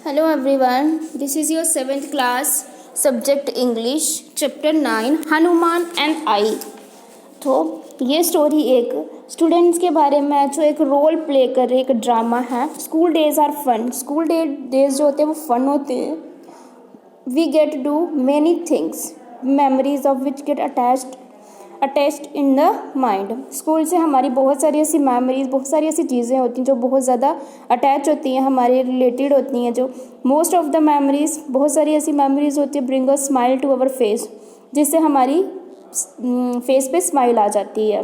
Hello everyone, this is your 7th class subject English chapter 9 Hanuman and I. तो ये story एक students के बारे में है जो एक रोल प्ले कर रहे एक ड्रामा है। School days are fun. School days जो होते हैं वो फन होते हैं। We get do many things memories of which get attached in the mind. School से हमारी बहुत सारी ऐसी मेमोरीज, बहुत सारी ऐसी चीज़ें होती हैं जो बहुत ज़्यादा अटैच होती हैं, हमारे रिलेटेड होती हैं। जो मोस्ट ऑफ द मेमोरीज, बहुत सारी ऐसी मेमोरीज होती है bring a smile to our face, जिससे हमारी फेस पे स्माइल आ जाती है।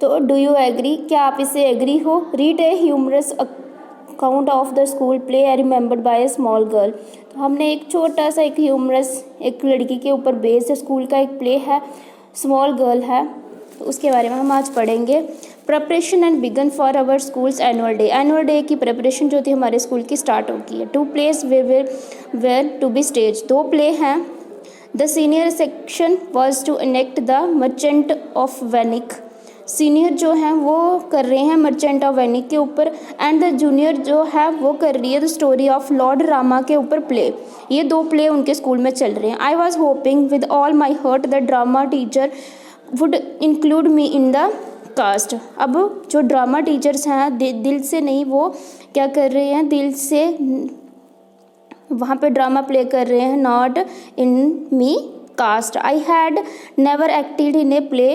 तो डू यू एग्री? क्या आप इससे एग्री हो? Read a humorous account of the school play I remembered by a small girl. तो हमने एक छोटा सा एक ह्यूमरस एक लड़की के ऊपर बेस्ड स्कूल का एक प्ले है, स्मॉल गर्ल है, तो उसके बारे में हम आज पढ़ेंगे। Preparation and began for our schools annual day. Annual day की प्रिपरेशन जो थी हमारे स्कूल की स्टार्ट होगी है। 2 place where to be stage. 2 play हैं। The senior section was to enact the merchant of Venice. Senior जो हैं वो कर रहे हैं मर्चेंट ऑफ वेनिक के ऊपर, एंड द जूनियर जो है वो कर रही है the story of Lord Rama के ऊपर प्ले। ये 2 प्ले उनके स्कूल में चल रहे हैं। I was hoping with all my heart the drama teacher would include me in the cast. अब जो ड्रामा टीचर्स हैं दिल से नहीं, वो क्या कर रहे हैं, दिल से वहाँ पे ड्रामा प्ले कर रहे हैं, not in me cast. I had never acted in a play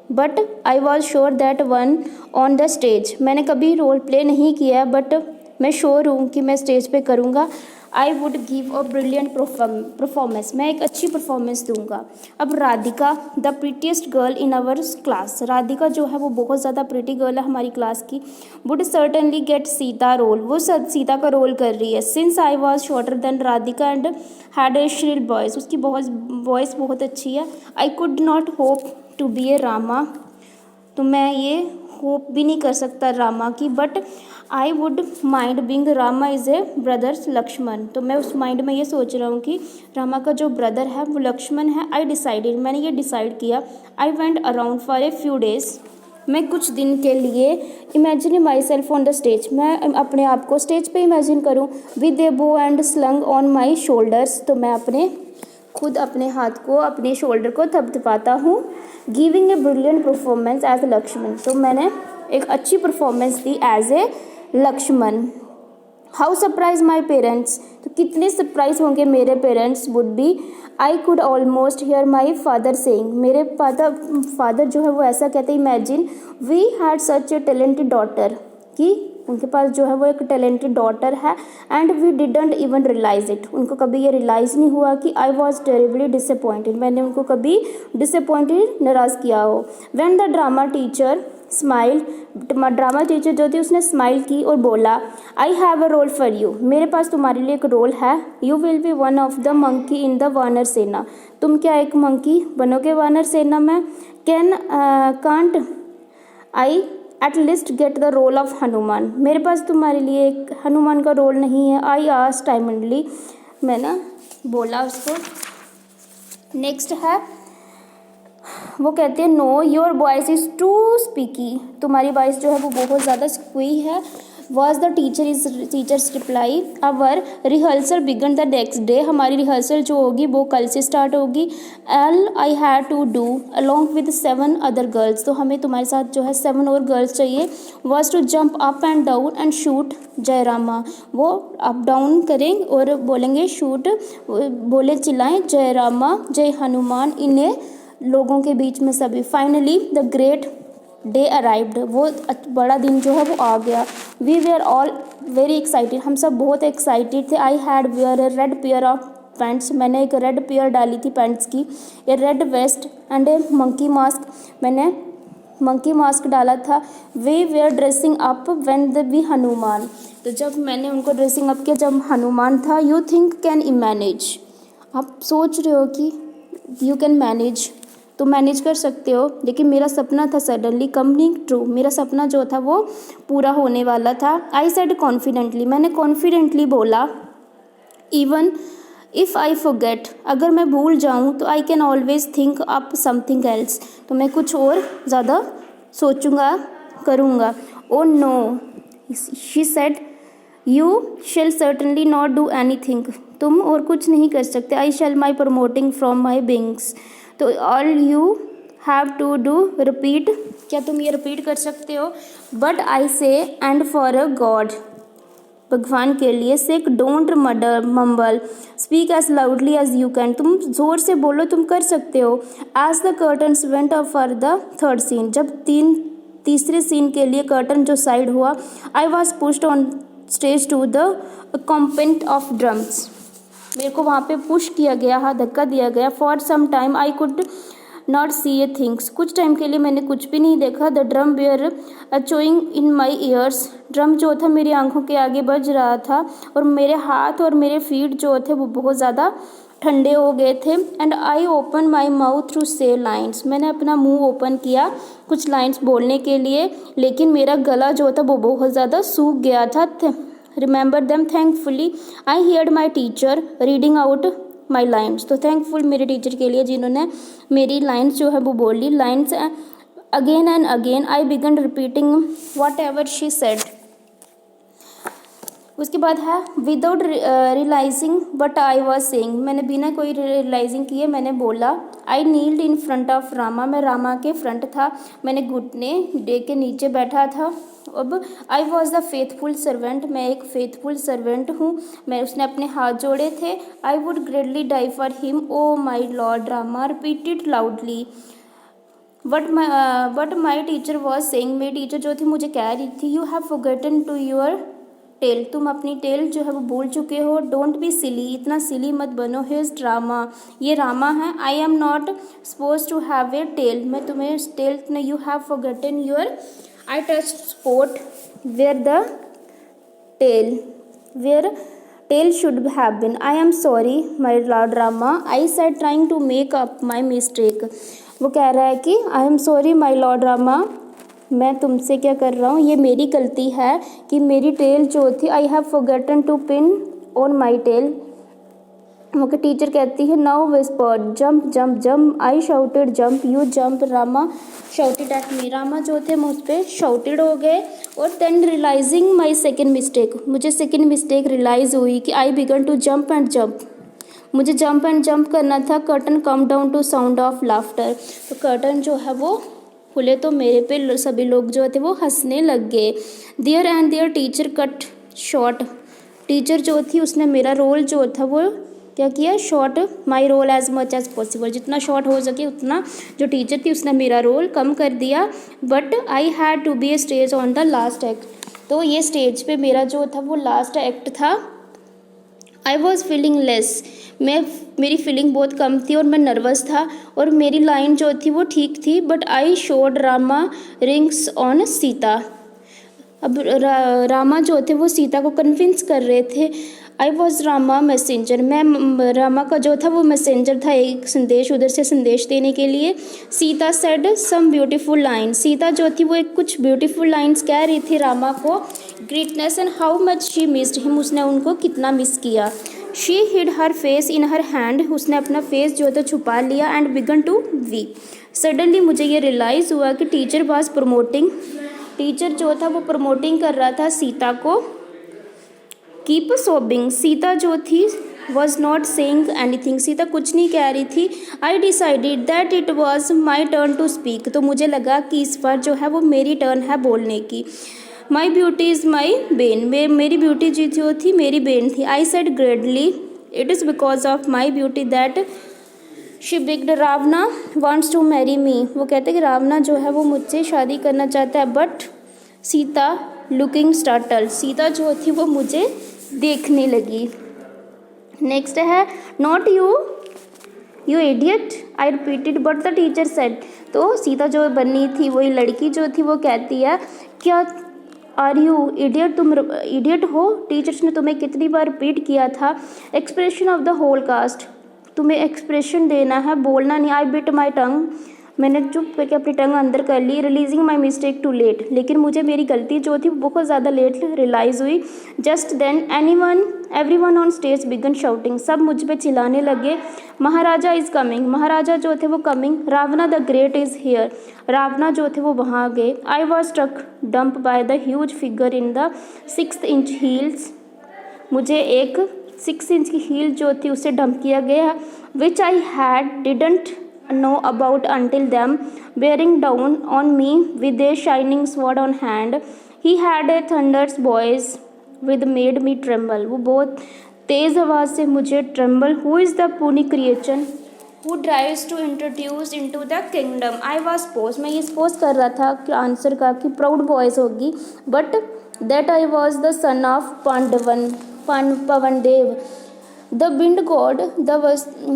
but I was sure that one on the stage. मैंने कभी रोल प्ले नहीं किया बट मैं श्योर हूँ कि मैं स्टेज पे करूँगा। I would give a brilliant performance. मैं एक अच्छी परफॉर्मेंस दूंगा। अब Radhika the prettiest girl in our class. Radhika जो है वो बहुत ज़्यादा प्रीटी गर्ल है हमारी क्लास की। Would certainly get Sita role. वो सीता का रोल कर रही है। Since I was shorter than Radhika and had a shrill voice. उसकी वॉइस बहुत अच्छी है। I could not hope to be a Rama. तो मैं ये होप भी नहीं कर सकता रामा की, but I would mind being Rama is a brothers Lakshman. तो मैं उस माइंड में ये सोच रहा हूँ कि रामा का जो ब्रदर है वो लक्ष्मण है। आई डिसाइडेड, मैंने ये डिसाइड किया। I went around for a few days. मैं कुछ दिन के लिए imagine my self on the stage. मैं अपने आप को स्टेज पे इमेजिन करूँ with A bow and slung on my shoulders. तो मैं खुद अपने हाथ को अपने शोल्डर को थपथपाता हूँ। Giving a brilliant performance as a Lakshman. तो मैंने एक अच्छी परफॉर्मेंस दी as a Lakshman. How surprise my parents. तो कितने सरप्राइज होंगे मेरे parents would be. I could almost hear my father saying. मेरे फादर जो है वो ऐसा कहते, imagine we had such a talented daughter, कि उनके पास जो है वो एक टैलेंटेड डॉटर है, and we didn't even realise it. उनको कभी ये रियलाइज़ नहीं हुआ कि आई वॉज टेरिबली डिसअपॉइंटेड। मैंने उनको कभी डिसअपॉइंटेड नाराज़ किया हो। When the drama teacher smile. Drama teacher जो थी उसने स्माइल की और बोला, I have a role for you. मेरे पास तुम्हारे लिए एक रोल है। You will be one of the monkey in the vanar sena. तुम क्या एक मंकी बनोगे वानर सेना में। Can't I at least get the role of Hanuman. मेरे पास तुम्हारे लिए एक हनुमान का रोल नहीं है। I asked timely. मैंने बोला उसको। नेक्स्ट है, वो कहते हैं no your voice is too squeaky. तुम्हारी वॉइस जो है वो बहुत ज़्यादा स्क्वी है। Was the teacher's reply. Our rehearsal began the next day. हमारी रिहर्सल जो होगी वो कल से स्टार्ट होगी। एल I had to do along with 7 other girls. तो हमें तुम्हारे साथ जो है 7 और गर्ल्स चाहिए। Was to jump up and down and shout Jai Rama. वो अप डाउन करेंगे और बोलेंगे शूट, बोले चिल्लाएं जय रामा जय हनुमान इन्हें लोगों के बीच में सभी। Finally the great day arrived. वो बड़ा दिन जो है वो आ गया। We were all very excited. हम सब बहुत एक्साइटेड थे। I had wear a red pair of pants. मैंने एक रेड पेयर डाली थी पैंट्स की। A red vest and a monkey mask. मैंने मंकी मास्क डाला था। We were dressing up when the be Hanuman. तो जब मैंने उनको ड्रेसिंग अप किया जब हनुमान था। You think can you manage. आप सोच रहे हो कि यू कैन मैनेज, तो मैनेज कर सकते हो। लेकिन मेरा सपना था सडनली कमिंग ट्रू। मेरा सपना जो था वो पूरा होने वाला था। I said confidently. मैंने कॉन्फिडेंटली बोला, इवन इफ़ आई फॉरगेट। अगर मैं भूल जाऊँ तो I can always think up something else. तो मैं कुछ और ज़्यादा सोचूंगा करूँगा। Oh no she said you shall certainly not do any thing, तुम और कुछ नहीं कर सकते। I shall my promoting from my wings, तो all you have to do repeat, क्या तुम ये रिपीट कर सकते हो। बट आई से एंड फॉर अ गॉड, भगवान के लिए sake, don't mumble, speak as loudly as you can, तुम जोर से बोलो, तुम कर सकते हो। As the curtains went up for the third scene, जब तीसरे सीन के लिए कर्टन जो साइड हुआ, I was pushed on stage to the accompaniment of drums, मेरे को वहाँ पे पुश किया गया, हाँ धक्का दिया गया। For some time I could not see a things, कुछ टाइम के लिए मैंने कुछ भी नहीं देखा। The drum were echoing in my ears, drum जो था मेरी आंखों के आगे बज रहा था, और मेरे हाथ और मेरे फीट जो थे वो बहुत ज़्यादा ठंडे हो गए थे। And I open my mouth through से लाइन्स, मैंने अपना मुंह ओपन किया कुछ लाइन्स बोलने के लिए, लेकिन मेरा गला जो था वो बहुत ज़्यादा सूख गया था। Remember them thankfully, I heard my teacher reading out my lines, तो थैंकफुल मेरे टीचर के लिए जिन्होंने मेरी लाइन्स जो है वो बोली। Lines again and again I began repeating whatever she said. उसके बाद है without realising but I was saying, मैंने बिना कोई रियलाइजिंग किए मैंने बोला। I kneeled in front of Rama, मैं रामा के फ्रंट था, मैंने घुटने डे के नीचे बैठा था। अब आई वॉज द फेथफुल सर्वेंट, मैं एक फेथफुल सर्वेंट हूँ, मैं उसने अपने हाथ जोड़े थे। I would greatly die for him, oh my lord, Rama repeated loudly. But my teacher was saying, मेरी टीचर जो थी मुझे कह रही थी, you have forgotten to your tail, तुम अपनी टेल जो है वो भूल चुके हो। डोंट बी सिली, इतना सिली मत बनो। हिज ड्रामा, ये रामा है। I am not suppose to have a tail, मैं तुम्हें टेल नहीं, you have forgotten your, I touch spot where the tail should have been. I am sorry my lord Rama, I said trying to make up my mistake, वो कह रहा है कि I am sorry my lord Rama, मैं तुमसे क्या कर रहा हूँ, ये मेरी गलती है कि मेरी टेल जो थी, I have forgotten to pin on my tail. मुझे टीचर कहती है now whispered jump jump jump, I shouted jump you jump, Rama shouted at me, Rama जो थे मुझ पर शाउटेड हो गए। और then realising my second mistake, मुझे सेकेंड मिस्टेक रियलाइज़ हुई कि I began to jump and jump, मुझे जंप एंड जंप करना था। Curtain come down to sound of laughter, तो कर्टन जो है वो खुले तो मेरे पे सभी लोग जो थे वो हंसने लग गए। There and there teacher cut short, teacher जो थी उसने मेरा रोल जो था वो क्या किया, short my role as much as possible, जितना शॉर्ट हो सके उतना जो टीचर थी उसने मेरा रोल कम कर दिया। But I had to be a stage on the last act, तो ये स्टेज पे मेरा जो था वो लास्ट एक्ट था। आई वॉज फीलिंग लेस, मेरी फीलिंग बहुत कम थी और मैं नर्वस था, और मेरी लाइन जो थी वो ठीक थी। But I showed Rama rings on Sita, अब रामा जो थे वो सीता को कन्विंस कर रहे थे। आई वॉज रामा मैसेंजर, मैं रामा का जो था वो मैसेंजर था, एक संदेश उधर से संदेश देने के लिए। Sita said some beautiful line, Sita जो थी वो एक कुछ ब्यूटीफुल लाइन्स कह रही थी रामा को। Greatness and how much she missed him, उसने उनको कितना मिस किया। She hid her face in her hand, उसने अपना फेस जो था छुपा लिया। And began to weep, suddenly मुझे ये रियलाइज़ हुआ कि टीचर वॉज प्रमोटिंग, टीचर जो था वो प्रमोटिंग कर रहा था सीता को। कीप सोबिंग, सीता जो थी was not saying anything, Sita कुछ नहीं कह रही थी। I decided that it was my turn to speak, तो मुझे लगा कि इस बार जो है वो मेरी टर्न है बोलने की। My beauty is my bane, मेरी ब्यूटी जो थी मेरी बेन थी। I said gravely it is because of my beauty that she begged Ravana wants to marry me, वो कहते कि रावना जो है वो मुझसे शादी करना चाहता है। But Sita looking startle, Sita जो थी वो मुझे देखने लगी। नेक्स्ट है not you idiot, I repeated but the teacher said, तो सीता जो बनी थी वही लड़की जो थी वो कहती है क्या आर यू इडियट, तुम इडियट हो, टीचर्स ने तुम्हें कितनी बार रिपीट किया था। Expression of the whole cast, तुम्हें एक्सप्रेशन देना है, बोलना नहीं। आई बिट माई टंग, मैंने चुप करके अपनी टंग अंदर कर ली। Realising my mistake too late, लेकिन मुझे मेरी गलती जो थी बहुत ज़्यादा लेट रियलाइज़ हुई। Just then everyone on stage began shouting, सब मुझ पर चिल्लाने लगे। महाराजा इज़ कमिंग, महाराजा जो थे वो कमिंग। रावना द ग्रेट इज़ हियर, रावना जो थे वो वहाँ गए। I was struck dumb by the huge figure in the 6 inch heels, मुझे एक 6 इंच की हील जो थी उसे डंप किया गया, which I had didn't know about until them bearing down on me with a shining sword on hand, he had a thunders voice with made me tremble. वो बहुत तेज़ आवाज़ से मुझे tremble. Who is the puny creature who drives to introduce into the kingdom. I was pose, मैं ये suppose कर रहा था कि आंसर का कि प्राउड वॉइस होगी, but that I was the son of Pavan Dev, the wind god, the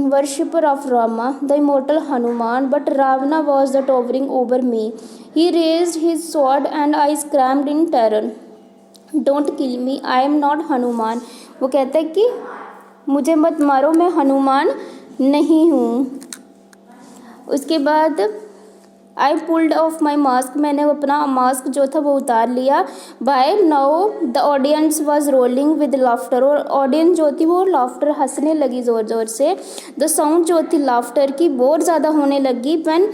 worshipper of Rama, the immortal Hanuman, but Ravana was the towering over me, he raised his sword and I screamed in terror, don't kill me, I am not Hanuman. वो कहता है कि मुझे मत मारो, मैं हनुमान नहीं हूँ। उसके बाद I pulled off my mask, मैंने अपना मास्क जो था वो उतार लिया। By now the audience was rolling with laughter, और ऑडियंस जो थी वो लाफ्टर हंसने लगी ज़ोर ज़ोर से। द साउंड जो थी लाफ्टर की बहुत ज़्यादा होने लगी। When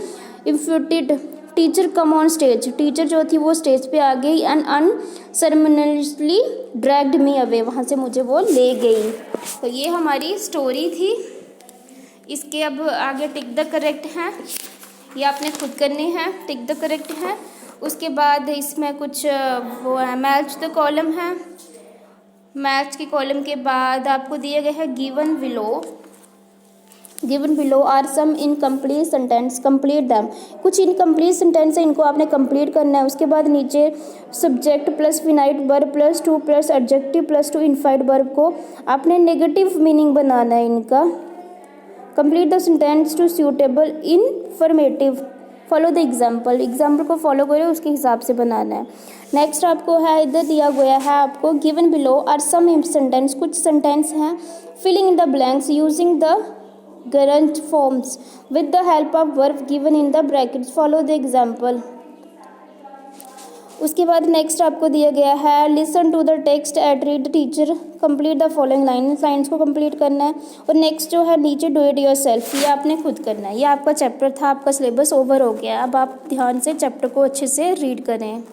infuriated teacher come on stage, teacher जो थी वो स्टेज पे आ गई and unceremoniously dragged me away, वहाँ से मुझे वो ले गई। तो ये हमारी स्टोरी थी। इसके अब आगे टिक द करेक्ट हैं, ये आपने खुद करने हैं, टिक द करेक्ट है। उसके बाद इसमें कुछ वो है मैच द कॉलम है। मैच के कॉलम के बाद आपको दिए गए हैं given below are some incomplete sentence, complete them. कुछ इनकम्प्लीट सेंटेंस है, इनको आपने कंप्लीट करना है। उसके बाद नीचे subject plus finite verb plus to plus adjective plus to infinite verb को आपने नेगेटिव मीनिंग बनाना है इनका। Complete the sentence to suitable informative, follow the example को फॉलो करें, उसके हिसाब से बनाना है। नेक्स्ट आपको है, इधर दिया गया है आपको given below are some sentence, कुछ सेंटेंस हैं। Filling in the blanks using the gerund forms with the help of verb given in the brackets, follow the example। उसके बाद नेक्स्ट आपको दिया गया है listen to the text at read teacher complete the following lines को complete करना है। और नेक्स्ट जो है नीचे डू इट योरसेल्फ, ये आपने खुद करना है। ये आपका चैप्टर था, आपका सिलेबस ओवर हो गया। अब आप ध्यान से चैप्टर को अच्छे से रीड करें।